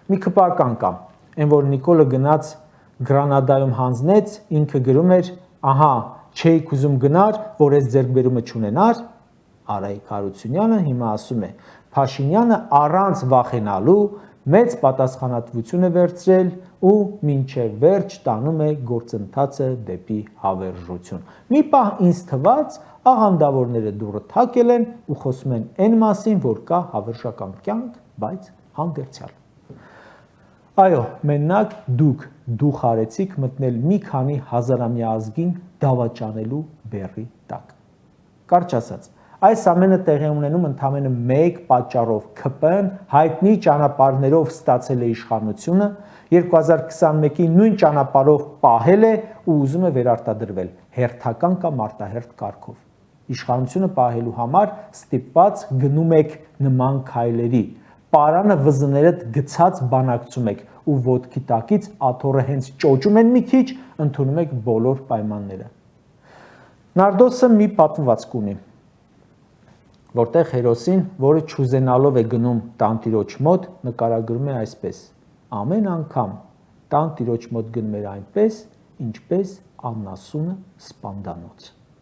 Մի քպական կամ, այն որ Նիկոլը գնաց Գրանադայում հանձնեց, ինքը գրում էր, ահա, չէիք ուզում գնար, որ այս ձեռքբերումը չունենար, Արայիկ Հարությունյանը հիմա ասում է, Փաշինյանը առանց վախենալու մեծ պատասխանատվություն է վերցրել ու մինչև վերջ տանում է գործընթացը դեպի հավերժություն։ Մի պահ ինձ թվաց, աղանդավորները դուռը թակել են ու խոսում են այն մասին, որ կա հավերժական կյանք, բայց հանդերձյալ։ Այո, մենակ դուք արեցիք մտնել մի քանի հազարամյա ազգին դավաճանելու բեռի տակ։ Կարճ ասած, այս ամենը տեղի ունենում ընդամենը մեկ պատճառով, ՔՊԸ-ն հայտնի ճանապարհներով ստացել է իշխանությունը, 2021-ի նույն ճանապարհով պահել է ու ուզում է վերարտադրվել հերթական կամ արտահերթ կարգով։ Իշխանությունը պահելու համար ստիպված գնում եք նման քայլերի, պարանը վզներդ գցած բանակցում եք ու ոտքի տակից աթոռը հենց ճոճում են մի քիչ, ընդունում եք բոլոր պայմանները։ Նարդոսը մի պատմվածք ունի, որտեղ հերոսին, որը չուզենալով է գնում տանտիրոջ մոտ, նկարագրում է այսպես. ամեն անգամ տանտիրոջ մոտ գնում էր այնպես, ինչպես անասունը սպանդանոց։